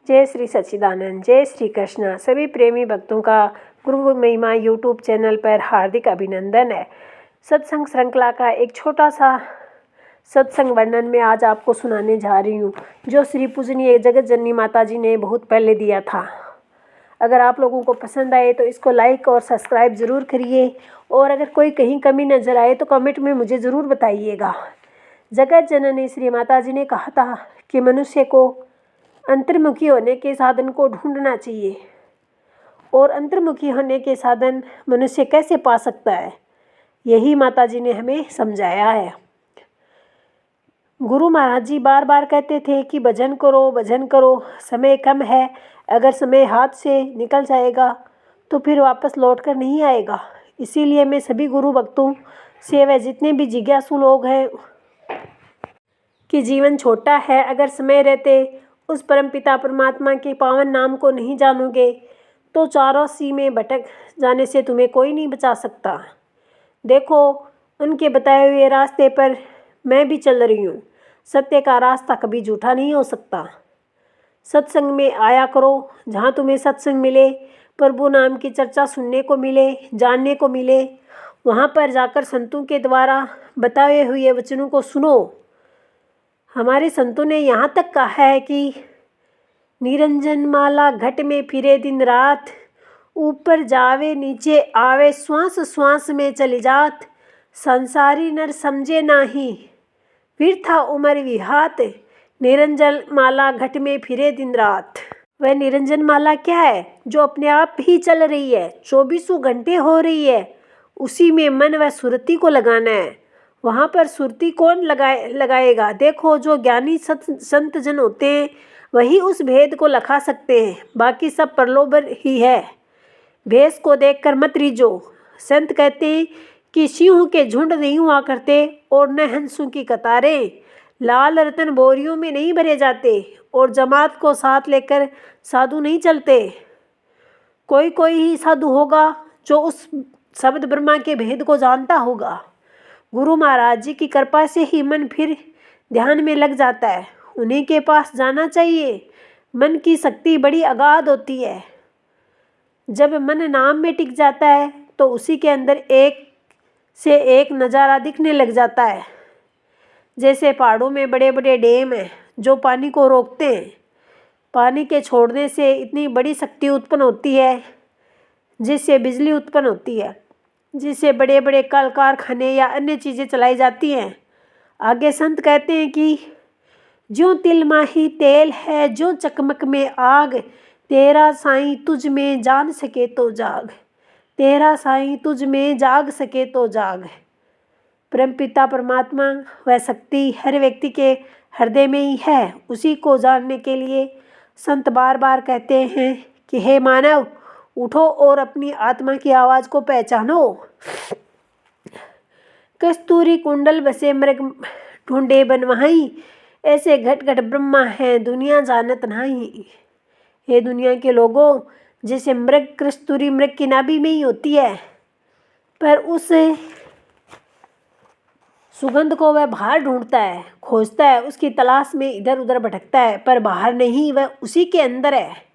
जय श्री सच्चिदानंद, जय श्री कृष्ण। सभी प्रेमी भक्तों का गुरु महिमा यूट्यूब चैनल पर हार्दिक अभिनंदन है। सत्संग श्रृंखला का एक छोटा सा सत्संग वर्णन में आज आपको सुनाने जा रही हूँ, जो श्री पूजनीय जगत जननी माता जी ने बहुत पहले दिया था। अगर आप लोगों को पसंद आए तो इसको लाइक और सब्सक्राइब ज़रूर करिए, और अगर कोई कहीं कमी नज़र आए तो कमेंट में मुझे ज़रूर बताइएगा। जगत जननी श्री माता जी ने कहा था कि मनुष्य को अंतर्मुखी होने के साधन को ढूंढना चाहिए, और अंतर्मुखी होने के साधन मनुष्य कैसे पा सकता है, यही माता जी ने हमें समझाया है। गुरु महाराज जी बार बार कहते थे कि भजन करो, भजन करो, समय कम है। अगर समय हाथ से निकल जाएगा तो फिर वापस लौट कर नहीं आएगा। इसीलिए मैं सभी गुरु भक्तों से, व जितने भी जिज्ञासु लोग हैं कि जीवन छोटा है, अगर समय रहते उस परमपिता परमात्मा के पावन नाम को नहीं जानोगे तो चौरासी में भटक जाने से तुम्हें कोई नहीं बचा सकता। देखो, उनके बताए हुए रास्ते पर मैं भी चल रही हूँ। सत्य का रास्ता कभी झूठा नहीं हो सकता। सत्संग में आया करो, जहाँ तुम्हें सत्संग मिले, प्रभु नाम की चर्चा सुनने को मिले, जानने को मिले, वहाँ पर जाकर संतों के द्वारा बताए हुए वचनों को सुनो। हमारे संतों ने यहाँ तक कहा है कि निरंजन माला घट में फिरे दिन रात, ऊपर जावे नीचे आवे, श्वास श्वास में चली जात, संसारी नर समझे नाही, फिर था उमर विहात, निरंजन माला घट में फिरे दिन रात। वह निरंजन माला क्या है? जो अपने आप ही चल रही है, 24 घंटे हो रही है। उसी में मन व सुरती को लगाना है। वहाँ पर सुरती कौन लगाएगा? देखो, जो ज्ञानी संत जन होते हैं वही उस भेद को लखा सकते हैं, बाकी सब प्रलोभन ही है। भेष को देखकर मत रीझो। संत कहते हैं कि सिंहों के झुंड नहीं हुआ करते और न हंसों की कतारें। लाल रतन बोरियों में नहीं भरे जाते, और जमात को साथ लेकर साधु नहीं चलते। कोई कोई ही साधु होगा जो उस शब्द ब्रह्मा के भेद को जानता होगा। गुरु महाराज जी की कृपा से ही मन फिर ध्यान में लग जाता है। उन्हीं के पास जाना चाहिए। मन की शक्ति बड़ी अगाध होती है। जब मन नाम में टिक जाता है तो उसी के अंदर एक से एक नज़ारा दिखने लग जाता है। जैसे पहाड़ों में बड़े बड़े डैम हैं जो पानी को रोकते हैं। पानी के छोड़ने से इतनी बड़ी शक्ति उत्पन्न होती है जिससे बिजली उत्पन्न होती है, जिससे बड़े बड़े कल कारखाने या अन्य चीज़ें चलाई जाती हैं। आगे संत कहते हैं कि ज्यों तिल माही तेल है, ज्यों चकमक में आग, तेरा साईं तुझ में जान सके तो जाग, तेरा साईं तुझ में जाग सके तो जाग। परमपिता परमात्मा वह शक्ति हर व्यक्ति के हृदय में ही है। उसी को जानने के लिए संत बार बार कहते हैं कि हे मानव, उठो और अपनी आत्मा की आवाज़ को पहचानो। कस्तूरी कुंडल बसे मृग ढूंढे बनवाई, ऐसे घट घट ब्रह्मा है दुनिया जानत नहीं। हे दुनिया के लोगों, जैसे मृग कस्तूरी मृग की नाभि में ही होती है, पर उस सुगंध को वह बाहर ढूंढता है, खोजता है, उसकी तलाश में इधर उधर भटकता है, पर बाहर नहीं, वह उसी के अंदर है।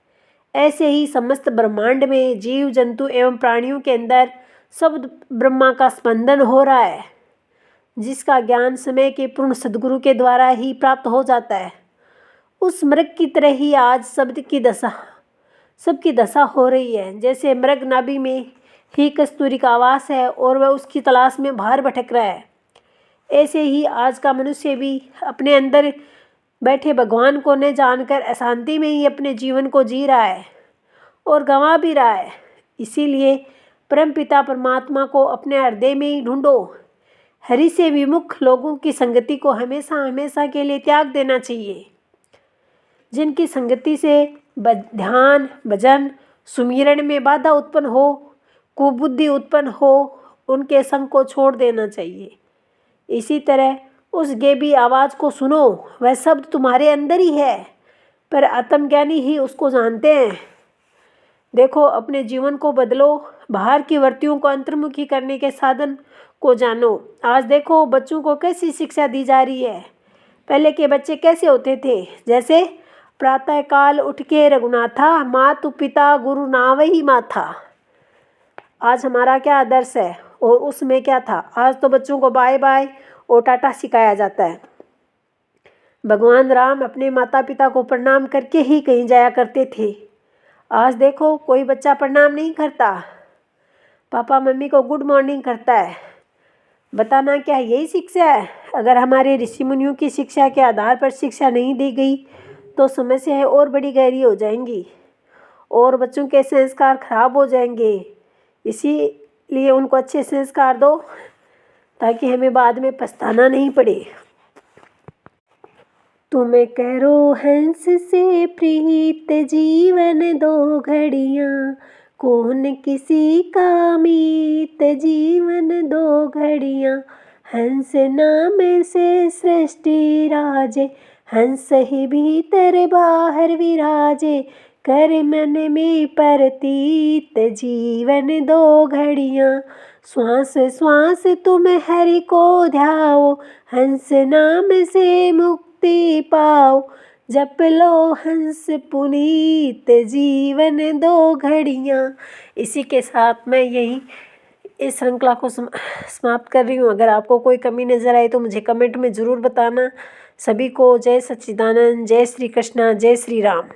ऐसे ही समस्त ब्रह्मांड में जीव जंतु एवं प्राणियों के अंदर शब्द ब्रह्मा का स्पंदन हो रहा है, जिसका ज्ञान समय के पूर्ण सद्गुरु के द्वारा ही प्राप्त हो जाता है। उस मृग की तरह ही आज सबकी दशा हो रही है। जैसे मृग नाभि में ही कस्तूरी का आवास है और वह उसकी तलाश में बाहर भटक रहा है, ऐसे ही आज का मनुष्य भी अपने अंदर बैठे भगवान को न जानकर अशांति में ही अपने जीवन को जी रहा है और गंवा भी रहा है। इसीलिए परमपिता परमात्मा को अपने हृदय में ही ढूंढो। हरि से विमुख लोगों की संगति को हमेशा हमेशा के लिए त्याग देना चाहिए। जिनकी संगति से ध्यान, भजन, सुमिरन में बाधा उत्पन्न हो, कुबुद्धि उत्पन्न हो, उनके संग को छोड़ देना चाहिए। इसी तरह उस गैबी आवाज़ को सुनो। वह शब्द तुम्हारे अंदर ही है, पर आत्मज्ञानी ही उसको जानते हैं। देखो, अपने जीवन को बदलो। बाहर की वृत्तियों को अंतर्मुखी करने के साधन को जानो। आज देखो, बच्चों को कैसी शिक्षा दी जा रही है। पहले के बच्चे कैसे होते थे? जैसे प्रातःकाल उठ के रघुनाथा, मातु पिता गुरु नावहि माथा। आज हमारा क्या आदर्श है और उसमें क्या था। आज तो बच्चों को बाय बाय और टाटा सिखाया जाता है। भगवान राम अपने माता पिता को प्रणाम करके ही कहीं जाया करते थे। आज देखो कोई बच्चा प्रणाम नहीं करता, पापा मम्मी को गुड मॉर्निंग करता है। बताना क्या यही शिक्षा है। अगर हमारे ऋषि मुनियों की शिक्षा के आधार पर शिक्षा नहीं दी गई तो समस्याएं और बड़ी गहरी हो जाएंगी और बच्चों के संस्कार खराब हो जाएंगे। इसीलिए उनको अच्छे संस्कार दो ताकि हमें बाद में पछताना नहीं पड़े। तुम करो हंस से प्रीत जीवन दो घड़ियाँ, कौन किसी का मीत जीवन दो घड़ियाँ। हंस नाम से सृष्टि राजे, हंस ही भीतर बाहर विराजे। कर मन में परतीत जीवन दो घड़ियाँ, श्वास श्वास तुम हरि को ध्याओ। हंस नाम से मुक्ति पाओ, जप लो हंस पुनीत जीवन दो घड़ियाँ। इसी के साथ मैं यही इस श्रृंखला को समाप्त कर रही हूँ। अगर आपको कोई कमी नज़र आए तो मुझे कमेंट में ज़रूर बताना। सभी को जय सच्चिदानंद, जय श्री कृष्णा, जय श्री राम।